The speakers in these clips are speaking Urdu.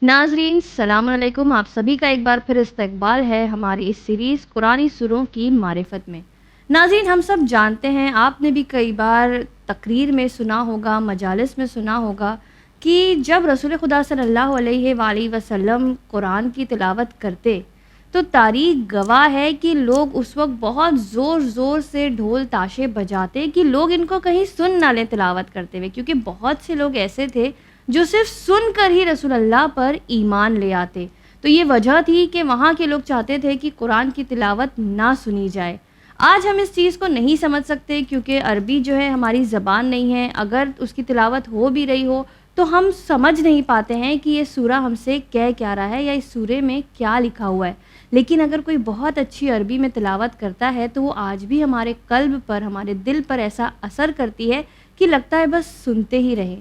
ناظرین السلام علیکم، آپ سبھی کا ایک بار پھر استقبال ہے ہماری اس سیریز قرآنی سوروں کی معرفت میں۔ ناظرین، ہم سب جانتے ہیں، آپ نے بھی کئی بار تقریر میں سنا ہوگا، مجالس میں سنا ہوگا کہ جب رسول خدا صلی اللہ علیہ وآلہ وسلم قرآن کی تلاوت کرتے تو تاریخ گواہ ہے کہ لوگ اس وقت بہت زور زور سے ڈھول تاشے بجاتے کہ لوگ ان کو کہیں سن نہ لیں تلاوت کرتے ہوئے، کیونکہ بہت سے لوگ ایسے تھے جو صرف سن کر ہی رسول اللہ پر ایمان لے آتے۔ تو یہ وجہ تھی کہ وہاں کے لوگ چاہتے تھے کہ قرآن کی تلاوت نہ سنی جائے۔ آج ہم اس چیز کو نہیں سمجھ سکتے کیونکہ عربی جو ہے ہماری زبان نہیں ہے، اگر اس کی تلاوت ہو بھی رہی ہو تو ہم سمجھ نہیں پاتے ہیں کہ یہ سورہ ہم سے کہہ کیا رہا ہے یا اس سورے میں کیا لکھا ہوا ہے۔ لیکن اگر کوئی بہت اچھی عربی میں تلاوت کرتا ہے تو وہ آج بھی ہمارے قلب پر، ہمارے دل پر ایسا اثر کرتی ہے کہ لگتا ہے بس سنتے ہی رہیں۔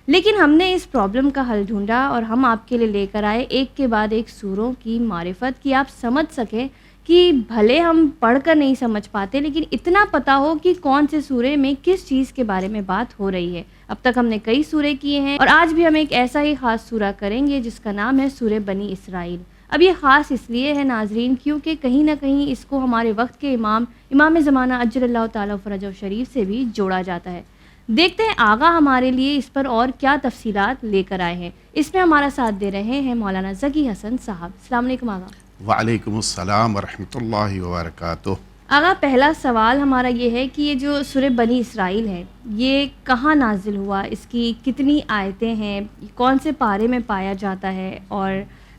لیکن ہم نے اس پرابلم کا حل ڈھونڈا اور ہم آپ کے لیے لے کر آئے ایک کے بعد ایک سوروں کی معرفت، کہ آپ سمجھ سکیں کہ بھلے ہم پڑھ کر نہیں سمجھ پاتے لیکن اتنا پتہ ہو کہ کون سے سورے میں کس چیز کے بارے میں بات ہو رہی ہے۔ اب تک ہم نے کئی سورے کیے ہیں اور آج بھی ہم ایک ایسا ہی خاص سورہ کریں گے جس کا نام ہے سورہ بنی اسرائیل۔ اب یہ خاص اس لیے ہے ناظرین کیونکہ کہیں نہ کہیں اس کو ہمارے وقت کے امام زمانہ اجل اللہ تعالیٰ فرجہ شریف سے بھی جوڑا جاتا ہے۔ دیکھتے ہیں آغا ہمارے لیے اس پر اور کیا تفصیلات لے کر آئے ہیں۔ اس میں ہمارا ساتھ دے رہے ہیں مولانا ذکی حسن صاحب۔ السلام علیکم آغا۔ وعلیکم السلام ورحمۃ اللہ وبرکاتہ۔ آغا، پہلا سوال ہمارا یہ ہے کہ یہ جو سورہ بنی اسرائیل ہے یہ کہاں نازل ہوا، اس کی کتنی آیتیں ہیں، کون سے پارے میں پایا جاتا ہے، اور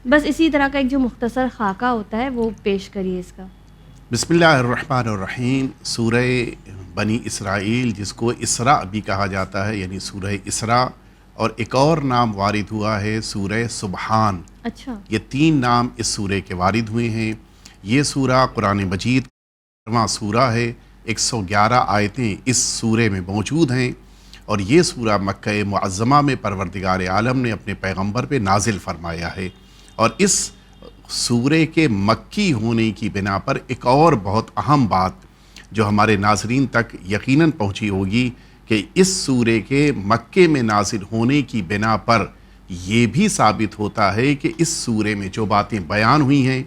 بس اسی طرح کا ایک جو مختصر خاکہ ہوتا ہے وہ پیش کریے اس کا۔ بسم اللہ الرحمن الرحیم۔ سورہ بنی اسرائیل جس کو اسراء بھی کہا جاتا ہے، یعنی سورہ اسراء، اور ایک اور نام وارد ہوا ہے سورہ سبحان۔ اچھا، یہ تین نام اس سورہ کے وارد ہوئے ہیں۔ یہ سورہ قرآن مجید کا سورہ ہے، 111 آیتیں اس سورے میں موجود ہیں، اور یہ سورہ مکہ معظمہ میں پروردگار عالم نے اپنے پیغمبر پہ نازل فرمایا ہے۔ اور اس سورے کے مکی ہونے کی بنا پر ایک اور بہت اہم بات جو ہمارے ناظرین تک یقیناً پہنچی ہوگی کہ اس سورے کے مکے میں نازل ہونے کی بنا پر یہ بھی ثابت ہوتا ہے کہ اس سورے میں جو باتیں بیان ہوئی ہیں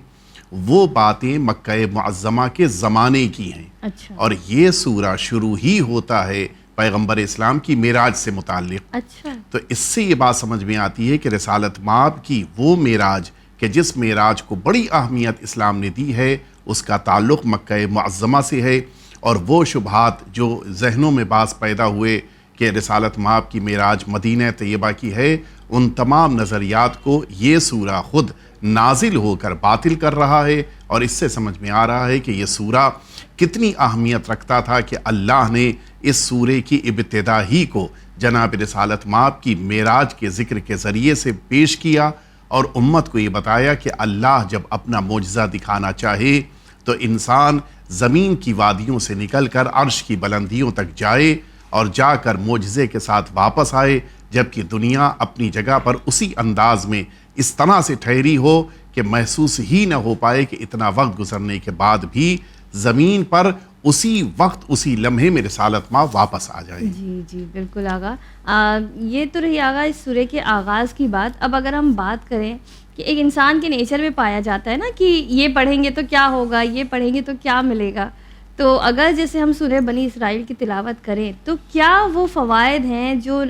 وہ باتیں مکہ معظمہ کے زمانے کی ہیں۔ اچھا، اور یہ سورہ شروع ہی ہوتا ہے پیغمبر اسلام کی معراج سے متعلق۔ اچھا، تو اس سے یہ بات سمجھ میں آتی ہے کہ رسالت مآب کی وہ معراج کہ جس معراج کو بڑی اہمیت اسلام نے دی ہے اس کا تعلق مکہ معظمہ سے ہے، اور وہ شبہات جو ذہنوں میں بعض پیدا ہوئے کہ رسالت مآب کی معراج مدینہ طیبہ کی ہے، ان تمام نظریات کو یہ سورہ خود نازل ہو کر باطل کر رہا ہے۔ اور اس سے سمجھ میں آ رہا ہے کہ یہ سورہ کتنی اہمیت رکھتا تھا کہ اللہ نے اس سورے کی ابتدا ہی کو جناب رسالت مآب کی معراج کے ذکر کے ذریعے سے پیش کیا، اور امت کو یہ بتایا کہ اللہ جب اپنا معجزہ دکھانا چاہے تو انسان زمین کی وادیوں سے نکل کر عرش کی بلندیوں تک جائے اور جا کر معجزے کے ساتھ واپس آئے، جبکہ دنیا اپنی جگہ پر اسی انداز میں اس طرح سے ٹھہری ہو کہ محسوس ہی نہ ہو پائے کہ اتنا وقت گزرنے کے بعد بھی زمین پر اسی وقت اسی لمحے میں رسالت ماں واپس آ جائے۔ جی جی بالکل آغا۔ یہ تو رہی آغا اس سورے کے آغاز کی بات۔ اب اگر ہم بات کریں کہ ایک انسان کے نیچر میں پایا جاتا ہے نا کہ یہ پڑھیں گے تو کیا ہوگا، یہ پڑھیں گے تو کیا ملے گا، تو اگر جیسے ہم سورہ بنی اسرائیل کی تلاوت کریں تو کیا وہ فوائد ہیں جو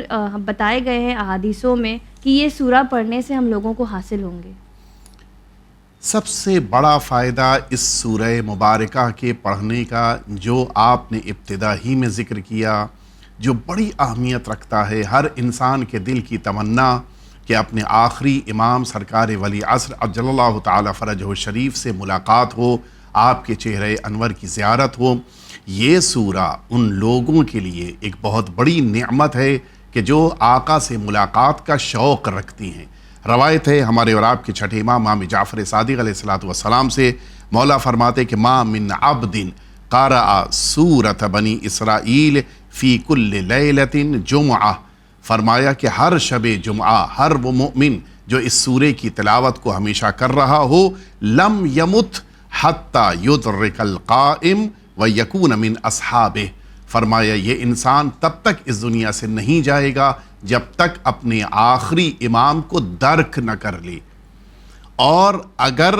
بتائے گئے ہیں احادیثوں میں کہ یہ سورہ پڑھنے سے ہم لوگوں کو حاصل ہوں گے؟ سب سے بڑا فائدہ اس سورہ مبارکہ کے پڑھنے کا جو آپ نے ابتدا ہی میں ذکر کیا، جو بڑی اہمیت رکھتا ہے، ہر انسان کے دل کی تمنا کہ اپنے آخری امام سرکار ولی عصر عجل اللہ تعالی فرجہ شریف سے ملاقات ہو، آپ کے چہرہ انور کی زیارت ہو۔ یہ سورہ ان لوگوں کے لیے ایک بہت بڑی نعمت ہے کہ جو آقا سے ملاقات کا شوق رکھتی ہیں۔ روایت ہے ہمارے اور آپ کے چھٹے امام جعفر صادق علیہ السلام سے، مولا فرماتے کہ ما من عبد قرأ سورۃ بنی اسرائیل فی کل لیلۃ جمعہ، فرمایا کہ ہر شب جمعہ ہر وہ مومن جو اس سورے کی تلاوت کو ہمیشہ کر رہا ہو لم یمت حتی یدرک القائم ویکون من اصحابہ، فرمایا یہ انسان تب تک اس دنیا سے نہیں جائے گا جب تک اپنے آخری امام کو درک نہ کر لے، اور اگر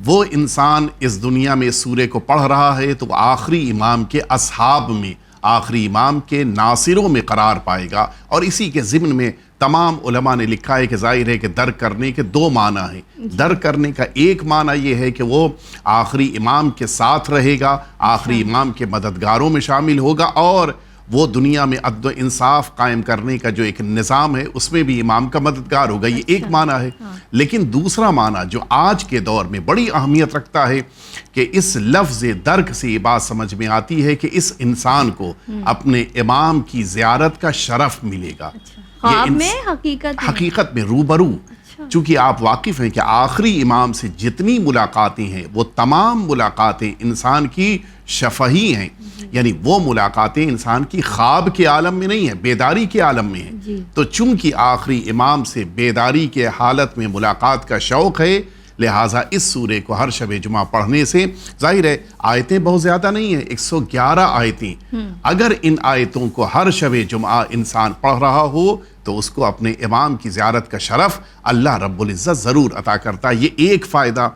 وہ انسان اس دنیا میں سورے کو پڑھ رہا ہے تو وہ آخری امام کے اصحاب میں، آخری امام کے ناصروں میں قرار پائے گا۔ اور اسی کے ضمن میں تمام علماء نے لکھا ہے کہ ظاہر ہے کہ درک کرنے کے دو معنی ہیں۔ درک کرنے کا ایک معنی یہ ہے کہ وہ آخری امام کے ساتھ رہے گا، آخری امام کے مددگاروں میں شامل ہوگا، اور وہ دنیا میں عدل و انصاف قائم کرنے کا جو ایک نظام ہے اس میں بھی امام کا مددگار ہوگا۔ یہ ایک معنی ہے۔ لیکن دوسرا معنی جو آج کے دور میں بڑی اہمیت رکھتا ہے کہ اس لفظ درک سے یہ بات سمجھ میں آتی ہے کہ اس انسان کو اپنے امام کی زیارت کا شرف ملے گا، خواب میں حقیقت میں روبرو۔ چونکہ آپ واقف ہیں کہ آخری امام سے جتنی ملاقاتیں ہیں وہ تمام ملاقاتیں انسان کی شفہی ہیں، یعنی وہ ملاقاتیں انسان کی خواب کے عالم میں نہیں ہیں، بیداری کے عالم میں ہیں۔ تو چونکہ آخری امام سے بیداری کے حالت میں ملاقات کا شوق ہے، لہٰذا اس سورے کو ہر شب جمعہ پڑھنے سے ظاہر ہے آیتیں بہت زیادہ نہیں ہیں، 111 آیتیں، اگر ان آیتوں کو ہر شب جمعہ انسان پڑھ رہا ہو تو اس کو اپنے امام کی زیارت کا شرف اللہ رب العزت ضرور عطا کرتا ہے۔ یہ ایک فائدہ۔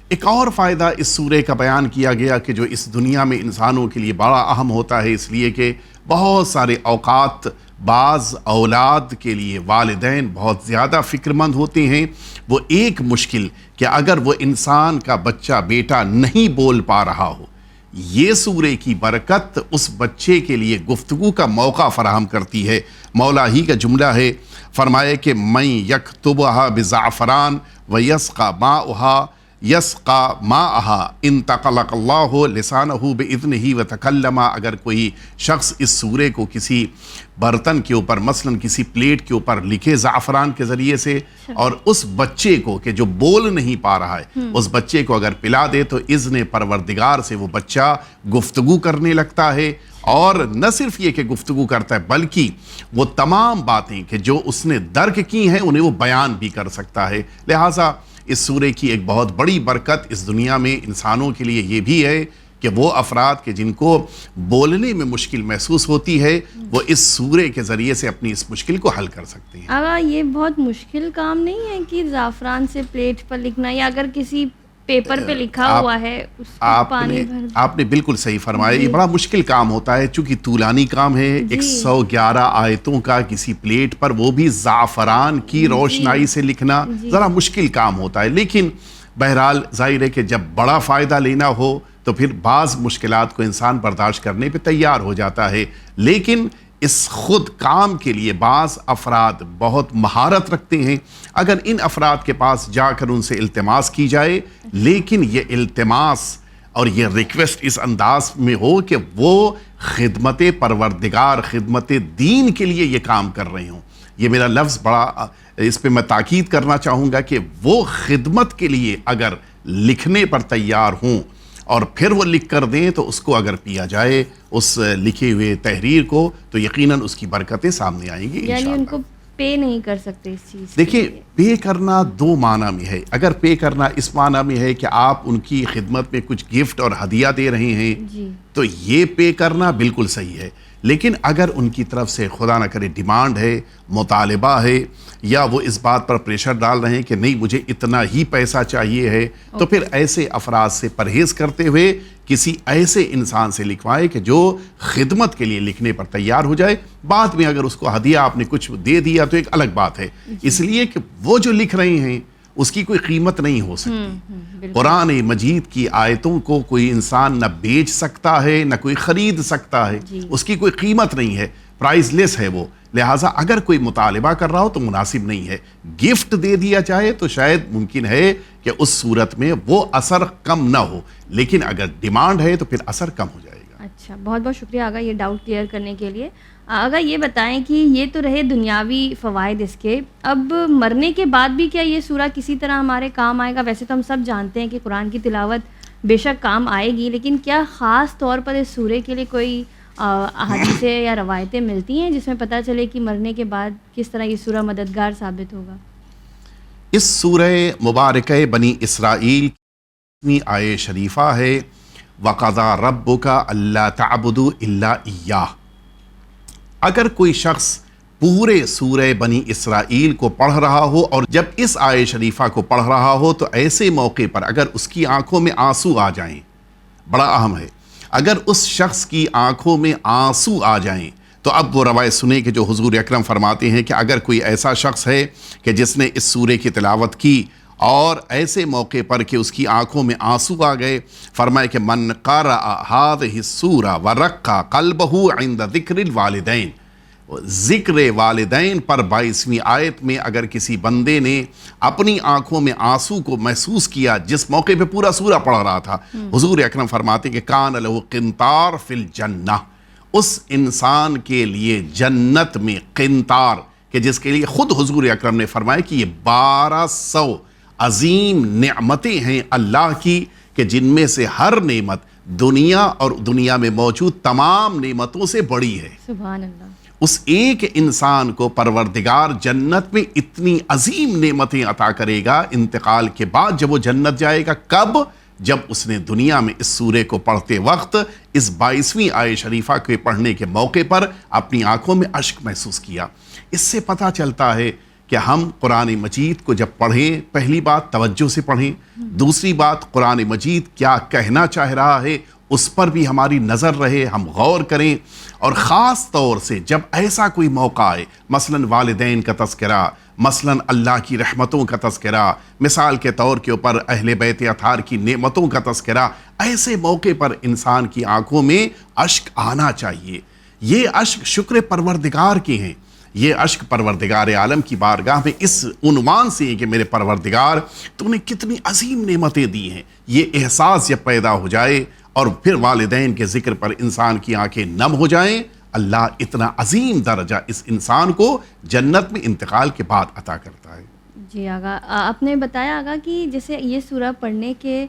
ایک اور فائدہ اس سورے کا بیان کیا گیا کہ جو اس دنیا میں انسانوں کے لیے بڑا اہم ہوتا ہے، اس لیے کہ بہت سارے اوقات بعض اولاد کے لیے والدین بہت زیادہ فکر مند ہوتے ہیں۔ وہ ایک مشکل کہ اگر وہ انسان کا بچہ بیٹا نہیں بول پا رہا ہو، یہ سورے کی برکت اس بچے کے لیے گفتگو کا موقع فراہم کرتی ہے۔ مولا ہی کا جملہ ہے، فرمایا کہ من یکتبھا بزعفران ویسقی ماءھا یسقی ماءھا ان تقلق اللہ لسانہ باذنہ وتکلم۔ اگر کوئی شخص اس سورے کو کسی برتن کے اوپر مثلا کسی پلیٹ کے اوپر لکھے زعفران کے ذریعے سے، اور اس بچے کو کہ جو بول نہیں پا رہا ہے اس بچے کو اگر پلا دے تو اذن پروردگار سے وہ بچہ گفتگو کرنے لگتا ہے، اور نہ صرف یہ کہ گفتگو کرتا ہے بلکہ وہ تمام باتیں کہ جو اس نے درک کی ہیں انہیں وہ بیان بھی کر سکتا ہے۔ لہٰذا اس سورے کی ایک بہت بڑی برکت اس دنیا میں انسانوں کے لیے یہ بھی ہے کہ وہ افراد کہ جن کو بولنے میں مشکل محسوس ہوتی ہے وہ اس سورے کے ذریعے سے اپنی اس مشکل کو حل کر سکتے ہیں۔ آقا یہ بہت مشکل کام نہیں ہے کہ زعفران سے پلیٹ پر لکھنا، یا اگر کسی پیپر پہ لکھا ہوا ہے اس کو پانی بھر۔ آپ نے بالکل صحیح فرمایا، یہ بڑا مشکل کام ہوتا ہے چونکہ طولانی کام ہے۔ 111 آیتوں کا کسی پلیٹ پر وہ بھی زعفران کی روشنائی سے لکھنا ذرا مشکل کام ہوتا ہے، لیکن بہرحال ظاہر ہے کہ جب بڑا فائدہ لینا ہو تو پھر بعض مشکلات کو انسان برداشت کرنے پہ تیار ہو جاتا ہے۔ لیکن اس خود کام کے لیے بعض افراد بہت مہارت رکھتے ہیں، اگر ان افراد کے پاس جا کر ان سے التماس کی جائے، لیکن یہ التماس اور یہ ریکویسٹ اس انداز میں ہو کہ وہ خدمت پروردگار، خدمت دین کے لیے یہ کام کر رہے ہوں۔ یہ میرا لفظ بڑا، اس پہ میں تاکید کرنا چاہوں گا کہ وہ خدمت کے لیے اگر لکھنے پر تیار ہوں اور پھر وہ لکھ کر دیں تو اس کو اگر پیا جائے اس لکھے ہوئے تحریر کو تو یقیناً اس کی برکتیں سامنے آئیں گی انشاءاللہ۔ یعنی ان کو پے نہیں کر سکتے اس چیز؟ دیکھیے پے کرنا دو معنی میں ہے۔ اگر پے کرنا اس معنی میں ہے کہ آپ ان کی خدمت میں کچھ گفٹ اور ہدیہ دے رہے ہیں تو یہ پے کرنا بالکل صحیح ہے، لیکن اگر ان کی طرف سے خدا نہ کرے ڈیمانڈ ہے، مطالبہ ہے، یا وہ اس بات پر پریشر ڈال رہے ہیں کہ نہیں مجھے اتنا ہی پیسہ چاہیے ہے، تو پھر ایسے افراد سے پرہیز کرتے ہوئے کسی ایسے انسان سے لکھوائے کہ جو خدمت کے لیے لکھنے پر تیار ہو جائے۔ بعد میں اگر اس کو ہدیہ آپ نے کچھ دے دیا تو ایک الگ بات ہے، اس لیے کہ وہ جو لکھ رہے ہیں اس کی کوئی قیمت نہیں ہو سکتی۔ قرآن مجید کی آیتوں کو کوئی انسان نہ بیچ سکتا ہے نہ کوئی خرید سکتا ہے، اس کی کوئی قیمت نہیں ہے، پرائز لیس ہے وہ۔ لہٰذا اگر کوئی مطالبہ کر رہا ہو تو مناسب نہیں ہے۔ گفٹ دے دیا جائے تو شاید ممکن ہے کہ اس صورت میں وہ اثر کم نہ ہو، لیکن اگر ڈیمانڈ ہے تو پھر اثر کم ہو جائے گا۔ اچھا، بہت بہت شکریہ آگا یہ ڈاؤٹ کلیئر کرنے کے لیے۔ آگا یہ بتائیں کہ یہ تو رہے دنیاوی فوائد اس کے، اب مرنے کے بعد بھی کیا یہ سورہ کسی طرح ہمارے کام آئے گا؟ ویسے تو ہم سب جانتے ہیں کہ قرآن کی تلاوت بے شک کام آئے گی، لیکن کیا خاص طور پر اس سورے کے لیے کوئی احادیثیں یا روایتیں ملتی ہیں جس میں پتہ چلے کہ مرنے کے بعد کس طرح یہ سورہ مددگار ثابت ہوگا؟ اس سورہ مبارکہ بنی اسرائیل کی آیہ شریفہ ہے وَقَضَىٰ رَبُّكَ أَلَّا تَعْبُدُوا إِلَّا إِيَّاهُ۔ اگر کوئی شخص پورے سورہ بنی اسرائیل کو پڑھ رہا ہو اور جب اس آیہ شریفہ کو پڑھ رہا ہو تو ایسے موقع پر اگر اس کی آنکھوں میں آنسو آ جائیں، بڑا اہم ہے، اگر اس شخص کی آنکھوں میں آنسو آ جائیں تو اب وہ روایت سنیں کہ جو حضور اکرم فرماتے ہیں کہ اگر کوئی ایسا شخص ہے کہ جس نے اس سورے کی تلاوت کی اور ایسے موقع پر کہ اس کی آنکھوں میں آنسو آ گئے، فرمائے کہ من قرأ هذه السورة ورقّ قلبه عند ذکر الوالدین، ذکر والدین پر 22ویں آیت میں اگر کسی بندے نے اپنی آنکھوں میں آنسو کو محسوس کیا جس موقع پہ پورا سورہ پڑھ رہا تھا، حضور اکرم فرماتے کہ کان لہ قنطار فی الجنہ، اس انسان کے لیے جنت میں قنطار، کہ جس کے لیے خود حضور اکرم نے فرمایا کہ یہ 1200 عظیم نعمتیں ہیں اللہ کی کہ جن میں سے ہر نعمت دنیا اور دنیا میں موجود تمام نعمتوں سے بڑی ہے۔ سبحان اللہ۔ اس ایک انسان کو پروردگار جنت میں اتنی عظیم نعمتیں عطا کرے گا انتقال کے بعد جب وہ جنت جائے گا، کب؟ جب اس نے دنیا میں اس سورے کو پڑھتے وقت اس 22ویں آیہ شریفہ کے پڑھنے کے موقع پر اپنی آنکھوں میں اشک محسوس کیا۔ اس سے پتہ چلتا ہے کہ ہم قرآن مجید کو جب پڑھیں، پہلی بات توجہ سے پڑھیں، دوسری بات قرآن مجید کیا کہنا چاہ رہا ہے اس پر بھی ہماری نظر رہے، ہم غور کریں، اور خاص طور سے جب ایسا کوئی موقع آئے، مثلاً والدین کا تذکرہ، مثلاً اللہ کی رحمتوں کا تذکرہ، مثال کے طور کے اوپر اہل بیت اطہار کی نعمتوں کا تذکرہ، ایسے موقع پر انسان کی آنکھوں میں اشک آنا چاہیے۔ یہ اشک شکر پروردگار کے ہیں، یہ اشک پروردگار عالم کی بارگاہ میں اس عنوان سے ہے کہ میرے پروردگار تو نے کتنی عظیم نعمتیں دی ہیں، یہ احساس جب پیدا ہو جائے اور پھر والدین کے ذکر پر انسان کی آنکھیں نم ہو جائیں، اللہ اتنا عظیم درجہ اس انسان کو جنت میں انتقال کے بعد عطا کرتا ہے۔ جی آغا، آپ نے بتایا آغا کہ جیسے یہ سورہ پڑھنے کے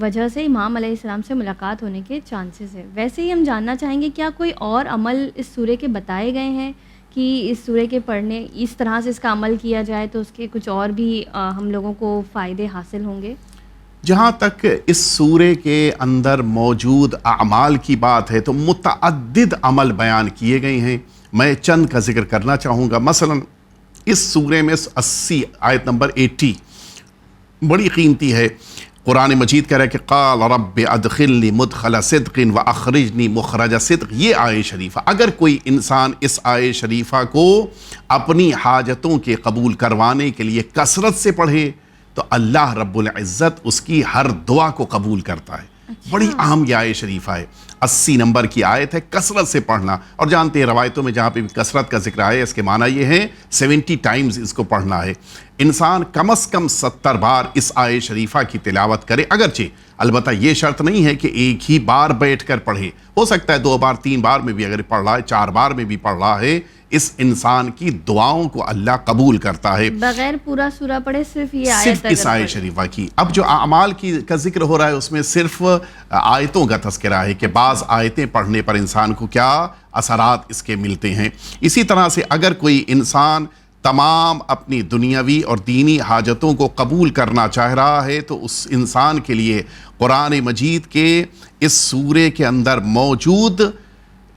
وجہ سے امام علیہ السلام سے ملاقات ہونے کے چانسز ہے، ویسے ہی ہم جاننا چاہیں گے کیا کوئی اور عمل اس سورے کے بتائے گئے ہیں کہ اس سورے کے پڑھنے اس طرح سے اس کا عمل کیا جائے تو اس کے کچھ اور بھی ہم لوگوں کو فائدے حاصل ہوں گے؟ جہاں تک اس سورے کے اندر موجود اعمال کی بات ہے تو متعدد عمل بیان کیے گئے ہیں، میں چند کا ذکر کرنا چاہوں گا۔ مثلا اس سورے میں 80 آیت نمبر 80 بڑی قیمتی ہے۔ قرآن مجید کہہ رہا ہے کہ قال رب ادخلنی مدخل صدق واخرجنی مخرج صدق، یہ آیہ شریفہ اگر کوئی انسان اس آیہ شریفہ کو اپنی حاجتوں کے قبول کروانے کے لیے کثرت سے پڑھے تو اللہ رب العزت اس کی ہر دعا کو قبول کرتا ہے۔ بڑی اہم یہ آیہ شریفہ ہے، 80 نمبر کی آیت ہے، کثرت سے پڑھنا، اور جانتے ہیں روایتوں میں جہاں پہ بھی کثرت کا ذکر آیا اس کے معنی یہ ہے 70 ٹائمز اس کو پڑھنا ہے۔ انسان کم از کم 70 بار اس آیہ شریفہ کی تلاوت کرے، اگرچہ البتہ یہ شرط نہیں ہے کہ ایک ہی بار بیٹھ کر پڑھے، ہو سکتا ہے 2 بار 3 بار میں بھی اگر پڑھ رہا ہے، 4 بار میں بھی پڑھ رہا ہے، اس انسان کی دعاؤں کو اللہ قبول کرتا ہے بغیر پورا سورہ پڑھے، صرف یہ صرف اس آیہ شریفہ کی۔ اب جو اعمال کا ذکر ہو رہا ہے اس میں صرف آیتوں کا تذکرہ ہے کہ بعض آیتیں پڑھنے پر انسان کو کیا اثرات اس کے ملتے ہیں۔ اسی طرح سے اگر کوئی انسان تمام اپنی دنیاوی اور دینی حاجتوں کو قبول کرنا چاہ رہا ہے تو اس انسان کے لیے قرآن مجید کے اس سورے کے اندر موجود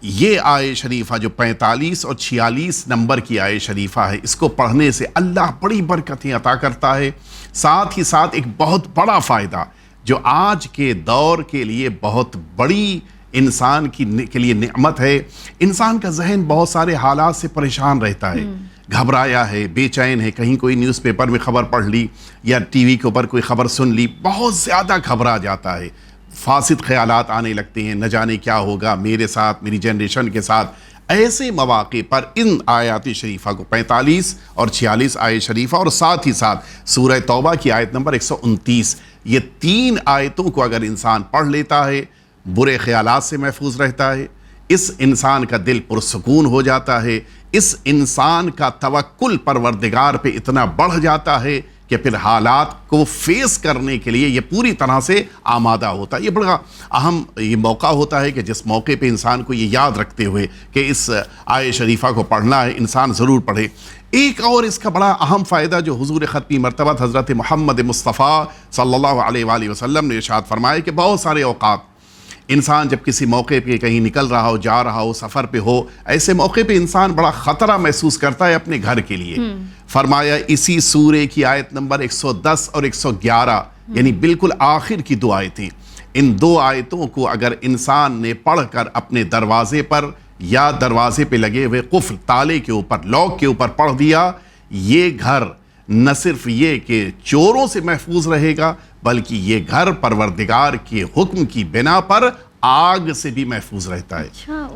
یہ آیہ شریفہ جو 45 اور 46 نمبر کی آیہ شریفہ ہے، اس کو پڑھنے سے اللہ بڑی برکتیں عطا کرتا ہے۔ ساتھ ہی ساتھ ایک بہت بڑا فائدہ جو آج کے دور کے لیے بہت بڑی انسان کے لیے نعمت ہے، انسان کا ذہن بہت سارے حالات سے پریشان رہتا ہے، گھبرایا ہے، بے چین ہے، کہیں کوئی نیوز پیپر میں خبر پڑھ لی یا ٹی وی کے اوپر کوئی خبر سن لی، بہت زیادہ گھبرا جاتا ہے، فاسد خیالات آنے لگتے ہیں، نہ جانے کیا ہوگا میرے ساتھ، میری جنریشن کے ساتھ۔ ایسے مواقع پر ان آیات شریفہ کو 45 اور 46 آیت شریفہ اور ساتھ ہی ساتھ سورہ توبہ کی آیت نمبر 129، یہ 3 آیتوں کو اگر انسان پڑھ لیتا ہے برے خیالات سے محفوظ رہتا ہے، اس انسان کا دل پرسکون ہو جاتا ہے، اس انسان کا توکل پروردگار پہ اتنا بڑھ جاتا ہے کہ پھر حالات کو فیس کرنے کے لیے یہ پوری طرح سے آمادہ ہوتا ہے. یہ بڑا اہم یہ موقع ہوتا ہے کہ جس موقع پہ انسان کو یہ یاد رکھتے ہوئے کہ اس آیت شریفہ کو پڑھنا ہے, انسان ضرور پڑھے. ایک اور اس کا بڑا اہم فائدہ جو حضور ختمی مرتبہ حضرت محمد مصطفیٰ صلی اللہ علیہ وآلہ وسلم نے ارشاد فرمایا کہ بہت سارے اوقات انسان جب کسی موقع پہ کہیں نکل رہا ہو, جا رہا ہو, سفر پہ ہو, ایسے موقع پہ انسان بڑا خطرہ محسوس کرتا ہے اپنے گھر کے لیے. فرمایا اسی سورے کی آیت نمبر 110 اور 111 یعنی بالکل آخر کی 2 آیتیں, ان 2 آیتوں کو اگر انسان نے پڑھ کر اپنے دروازے پر یا دروازے پہ لگے ہوئے قفل تالے کے اوپر, لاک کے اوپر پڑھ دیا, یہ گھر نہ صرف یہ کہ چوروں سے محفوظ رہے گا بلکہ یہ گھر پروردگار کے حکم کی بنا پر آگ سے بھی محفوظ رہتا ہے.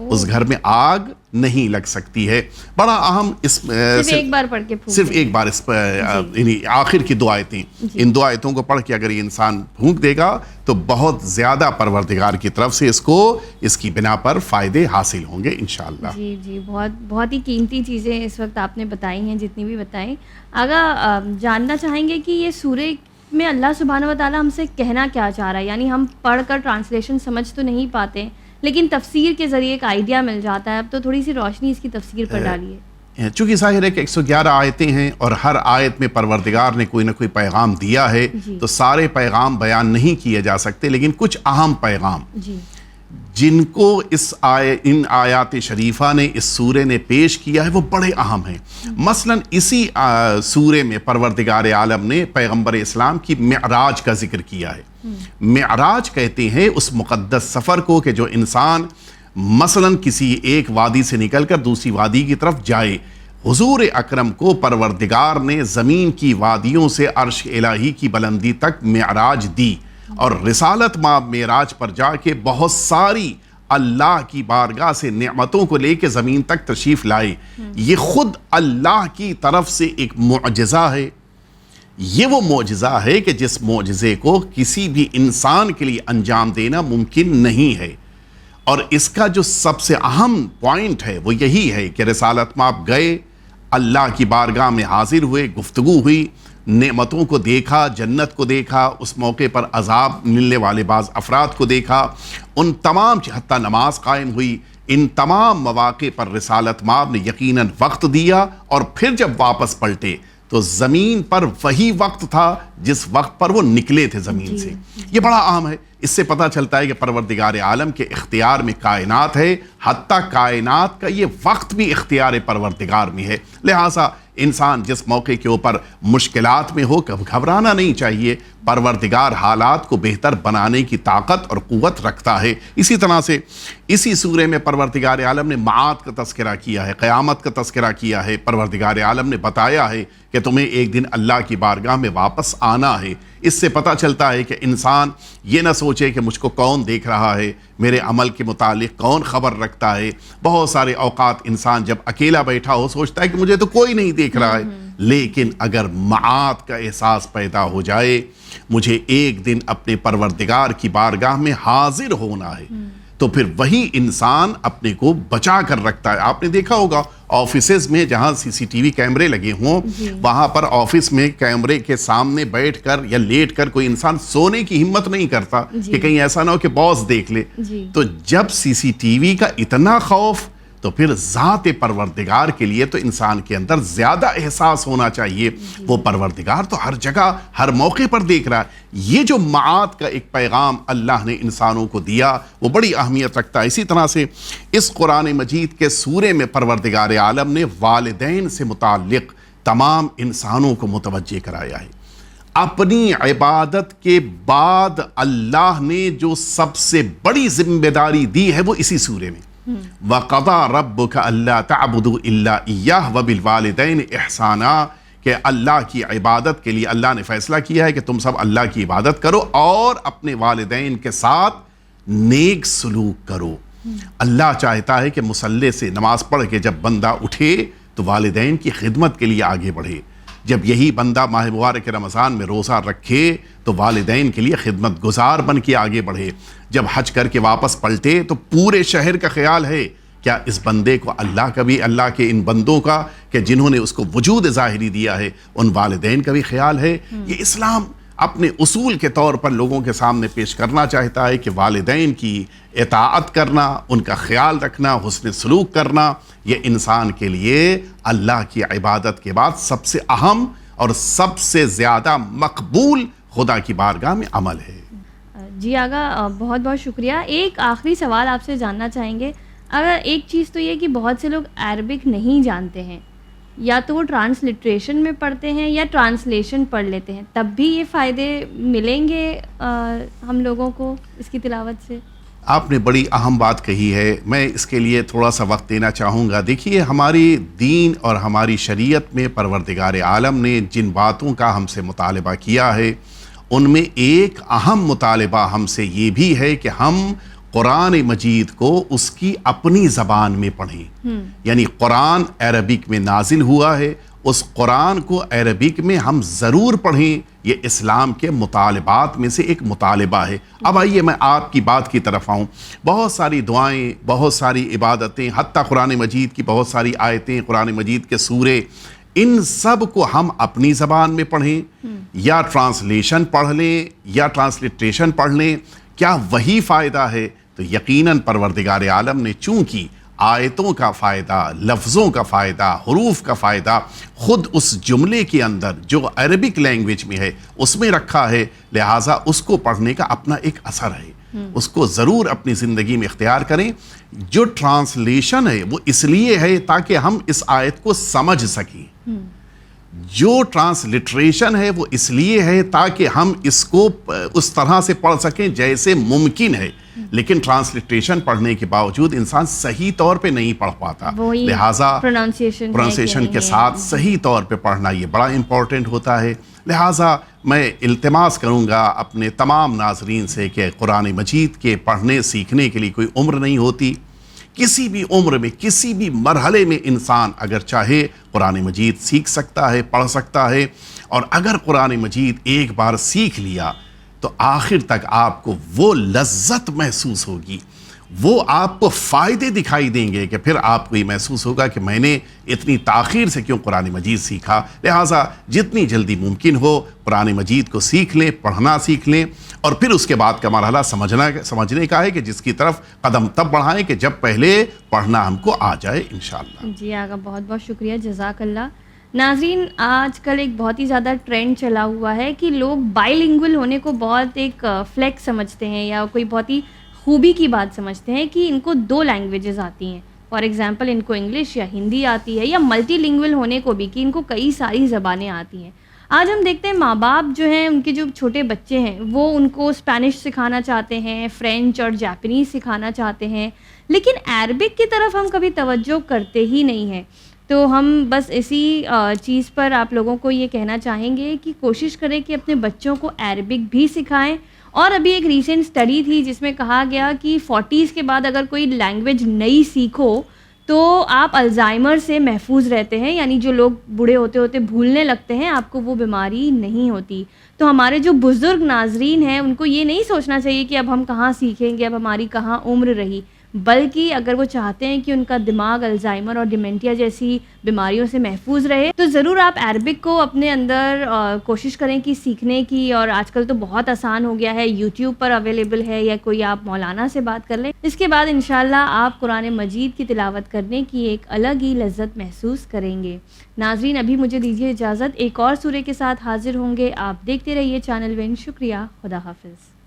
اس گھر میں آگ نہیں لگ سکتی ہے. بڑا اہم صرف ایک بار پڑھ کے صرف ایک بار اس یعنی آخر کی 2 آیتیں, ان 2 آیتوں کو پڑھ کے اگر یہ انسان پھونک دے گا تو بہت زیادہ پروردگار کی طرف سے اس کی بنا پر فائدے حاصل ہوں گے انشاءاللہ. جی بہت ہی قیمتی چیزیں اس وقت آپ نے بتائی ہیں, جتنی بھی بتائیں. آگا جاننا چاہیں گے کہ یہ سورہ میں اللہ سبحانہ و تعالیٰ ہم سے کہنا کیا چاہ رہا ہے. یعنی ہم پڑھ کر ٹرانسلیشن سمجھ تو نہیں پاتے لیکن تفسیر کے ذریعے ایک آئیڈیا مل جاتا ہے. اب تو تھوڑی سی روشنی اس کی تفسیر پر ڈالیے. چونکہ ظاہر ہے کہ 111 آیتیں ہیں اور ہر آیت میں پروردگار نے کوئی نہ کوئی پیغام دیا ہے, تو سارے پیغام بیان نہیں کیے جا سکتے, لیکن کچھ اہم پیغام جن کو ان آیات شریفہ نے اس سورے نے پیش کیا ہے وہ بڑے اہم ہیں. مثلا اسی سورے میں پروردگار عالم نے پیغمبر اسلام کی معراج کا ذکر کیا ہے. معراج کہتے ہیں اس مقدس سفر کو کہ جو انسان مثلا کسی ایک وادی سے نکل کر دوسری وادی کی طرف جائے. حضور اکرم کو پروردگار نے زمین کی وادیوں سے عرش الہی کی بلندی تک معراج دی اور رسالت مآب معراج پر جا کے بہت ساری اللہ کی بارگاہ سے نعمتوں کو لے کے زمین تک تشریف لائے. یہ خود اللہ کی طرف سے ایک معجزہ ہے. یہ وہ معجزہ ہے کہ جس معجزے کو کسی بھی انسان کے لیے انجام دینا ممکن نہیں ہے. اور اس کا جو سب سے اہم پوائنٹ ہے وہ یہی ہے کہ رسالت مآب گئے, اللہ کی بارگاہ میں حاضر ہوئے, گفتگو ہوئی, نعمتوں کو دیکھا, جنت کو دیکھا, اس موقع پر عذاب ملنے والے بعض افراد کو دیکھا, ان تمام حتیٰ نماز قائم ہوئی. ان تمام مواقع پر رسالت مآب نے یقیناً وقت دیا اور پھر جب واپس پلٹے تو زمین پر وہی وقت تھا جس وقت پر وہ نکلے تھے زمین سے. یہ بڑا اہم ہے. اس سے پتہ چلتا ہے کہ پروردگار عالم کے اختیار میں کائنات ہے, حتیٰ کائنات کا یہ وقت بھی اختیار پروردگار میں ہے. لہٰذا انسان جس موقع کے اوپر مشکلات میں ہو گھبرانا نہیں چاہیے. پروردگار حالات کو بہتر بنانے کی طاقت اور قوت رکھتا ہے. اسی طرح سے اسی سورے میں پروردگار عالم نے معاد کا تذکرہ کیا ہے, قیامت کا تذکرہ کیا ہے. پروردگار عالم نے بتایا ہے کہ تمہیں ایک دن اللہ کی بارگاہ میں واپس آنا ہے. اس سے پتہ چلتا ہے کہ انسان یہ نہ سوچے کہ مجھ کو کون دیکھ رہا ہے, میرے عمل کے متعلق کون خبر رکھتا ہے. بہت سارے اوقات انسان جب اکیلا بیٹھا ہو سوچتا ہے کہ مجھے تو کوئی نہیں دیکھ رہا ہے, لیکن اگر معاد کا احساس پیدا ہو جائے, مجھے ایک دن اپنے پروردگار کی بارگاہ میں حاضر ہونا ہے, تو پھر وہی انسان اپنے کو بچا کر رکھتا ہے. آپ نے دیکھا ہوگا آفیسز میں جہاں CCTV کیمرے لگے ہوں, وہاں پر آفس میں کیمرے کے سامنے بیٹھ کر یا لیٹ کر کوئی انسان سونے کی ہمت نہیں کرتا کہ کہیں ایسا نہ ہو کہ باس دیکھ لے. تو جب CCTV کا اتنا خوف, تو پھر ذات پروردگار کے لیے تو انسان کے اندر زیادہ احساس ہونا چاہیے. وہ پروردگار تو ہر جگہ ہر موقع پر دیکھ رہا ہے. یہ جو معاد کا ایک پیغام اللہ نے انسانوں کو دیا وہ بڑی اہمیت رکھتا ہے. اسی طرح سے اس قرآن مجید کے سورے میں پروردگار عالم نے والدین سے متعلق تمام انسانوں کو متوجہ کرایا ہے. اپنی عبادت کے بعد اللہ نے جو سب سے بڑی ذمہ داری دی ہے وہ اسی سورے میں, وَقَضَى رَبُّكَ أَلَّا تَعْبُدُوا إِلَّا إِيَّاهُ وَبِالْوَالِدَيْنِ إِحْسَانًا, کہ اللہ کی عبادت کے لیے اللہ نے فیصلہ کیا ہے کہ تم سب اللہ کی عبادت کرو اور اپنے والدین کے ساتھ نیک سلوک کرو. اللہ چاہتا ہے کہ مصلی سے نماز پڑھ کے جب بندہ اٹھے تو والدین کی خدمت کے لیے آگے بڑھے. جب یہی بندہ ماہ مبارک رمضان میں روزہ رکھے تو والدین کے لیے خدمت گزار بن کے آگے بڑھے. جب حج کر کے واپس پلٹے تو پورے شہر کا خیال ہے کیا اس بندے کو اللہ کا بھی، اللہ کے ان بندوں کا کہ جنہوں نے اس کو وجود ظاہری دیا ہے، ان والدین کا بھی خیال ہے؟ یہ اسلام اپنے اصول کے طور پر لوگوں کے سامنے پیش کرنا چاہتا ہے کہ والدین کی اطاعت کرنا، ان کا خیال رکھنا، حسن سلوک کرنا، یہ انسان کے لیے اللہ کی عبادت کے بعد سب سے اہم اور سب سے زیادہ مقبول خدا کی بارگاہ میں عمل ہے۔ جی آقا، بہت بہت شکریہ۔ ایک آخری سوال آپ سے جاننا چاہیں گے، اگر ایک چیز تو یہ کہ بہت سے لوگ عربک نہیں جانتے ہیں، یا تو وہ ٹرانسلیٹریشن میں پڑھتے ہیں یا ٹرانسلیشن پڑھ لیتے ہیں، تب بھی یہ فائدے ملیں گے ہم لوگوں کو اس کی تلاوت سے؟ آپ نے بڑی اہم بات کہی ہے، میں اس کے لیے تھوڑا سا وقت دینا چاہوں گا۔ دیکھیے، ہماری دین اور ہماری شریعت میں پروردگار عالم نے جن باتوں کا ہم سے مطالبہ کیا ہے، ان میں ایک اہم مطالبہ ہم سے یہ بھی ہے کہ ہم قرآن مجید کو اس کی اپنی زبان میں پڑھیں۔ یعنی قرآن عربک میں نازل ہوا ہے، اس قرآن کو عربک میں ہم ضرور پڑھیں۔ یہ اسلام کے مطالبات میں سے ایک مطالبہ ہے۔ اب آئیے میں آپ کی بات کی طرف آؤں۔ بہت ساری دعائیں، بہت ساری عبادتیں، حتیٰ قرآن مجید کی بہت ساری آیتیں، قرآن مجید کے سورے، ان سب کو ہم اپنی زبان میں پڑھیں یا ٹرانسلیشن پڑھ لیں یا ٹرانسلیٹریشن پڑھ لیں، کیا وہی فائدہ ہے؟ تو یقیناً پروردگار عالم نے چونکہ آیتوں کا فائدہ، لفظوں کا فائدہ، حروف کا فائدہ خود اس جملے کے اندر جو عربک لینگویج میں ہے اس میں رکھا ہے، لہٰذا اس کو پڑھنے کا اپنا ایک اثر ہے، اس کو ضرور اپنی زندگی میں اختیار کریں۔ جو ٹرانسلیشن ہے وہ اس لیے ہے تاکہ ہم اس آیت کو سمجھ سکیں، جو ٹرانسلیٹریشن ہے وہ اس لیے ہے تاکہ ہم اس کو اس طرح سے پڑھ سکیں جیسے ممکن ہے، لیکن ٹرانسلیٹریشن پڑھنے کے باوجود انسان صحیح طور پہ نہیں پڑھ پاتا، لہٰذا پروننسیشن کے ساتھ صحیح طور پہ پڑھنا یہ بڑا امپورٹنٹ ہوتا ہے۔ لہٰذا میں التماس کروں گا اپنے تمام ناظرین سے کہ قرآن مجید کے پڑھنے سیکھنے کے لیے کوئی عمر نہیں ہوتی۔ کسی بھی عمر میں، کسی بھی مرحلے میں انسان اگر چاہے قرآن مجید سیکھ سکتا ہے، پڑھ سکتا ہے، اور اگر قرآن مجید ایک بار سیکھ لیا تو آخر تک آپ کو وہ لذت محسوس ہوگی، وہ آپ کو فائدے دکھائی دیں گے کہ پھر آپ کو یہ محسوس ہوگا کہ میں نے اتنی تاخیر سے کیوں قرآن مجید سیکھا۔ لہٰذا جتنی جلدی ممکن ہو قرآن مجید کو سیکھ لیں، پڑھنا سیکھ لیں، اور پھر اس کے بعد کا مرحلہ سمجھنے کا ہے کہ جس کی طرف قدم تب بڑھائیں کہ جب پہلے پڑھنا ہم کو آ جائے انشاءاللہ۔ جی آقا، بہت بہت شکریہ، جزاک اللہ۔ ناظرین، آج کل ایک بہت ہی زیادہ ٹرینڈ چلا ہوا ہے کہ لوگ بائی لنگول ہونے کو بہت ایک فلیکس سمجھتے ہیں یا کوئی بہت ہی خوبی کی بات سمجھتے ہیں کہ ان کو 2 لینگویجز آتی ہیں۔ فار ایگزامپل ان کو انگلش یا ہندی آتی ہے، یا ملٹی لنگول ہونے کو بھی کہ ان کو کئی ساری زبانیں آتی ہیں۔ آج ہم دیکھتے ہیں ماں باپ جو ہیں، ان کے جو چھوٹے بچے ہیں وہ ان کو اسپینش سکھانا چاہتے ہیں، فرینچ اور جاپنیز سکھانا چاہتے ہیں، لیکن عربک کی طرف ہم کبھی توجہ کرتے ہی نہیں ہیں۔ تو ہم بس اسی چیز پر آپ لوگوں کو یہ کہنا چاہیں گے کہ کوشش کریں کہ اپنے بچوں کو عربک بھی سکھائیں۔ اور ابھی ایک ریسنٹ اسٹڈی تھی جس میں کہا گیا کہ 40s کے بعد اگر کوئی لینگویج نئی سیکھو تو آپ الزائمر سے محفوظ رہتے ہیں، یعنی جو لوگ بوڑھے ہوتے ہوتے بھولنے لگتے ہیں، آپ کو وہ بیماری نہیں ہوتی۔ تو ہمارے جو بزرگ ناظرین ہیں ان کو یہ نہیں سوچنا چاہیے کہ اب ہم کہاں سیکھیں گے، اب ہماری کہاں عمر رہی، بلکہ اگر وہ چاہتے ہیں کہ ان کا دماغ الزائمر اور ڈیمنٹیا جیسی بیماریوں سے محفوظ رہے تو ضرور آپ عربک کو اپنے اندر کوشش کریں کہ سیکھنے کی۔ اور آج کل تو بہت آسان ہو گیا ہے، یوٹیوب پر اویلیبل ہے، یا کوئی آپ مولانا سے بات کر لیں، اس کے بعد انشاءاللہ آپ قرآن مجید کی تلاوت کرنے کی ایک الگ ہی لذت محسوس کریں گے۔ ناظرین، ابھی مجھے دیجیے اجازت، ایک اور سورے کے ساتھ حاضر ہوں گے۔ آپ دیکھتے رہیے چینل ون۔ شکریہ، خدا حافظ۔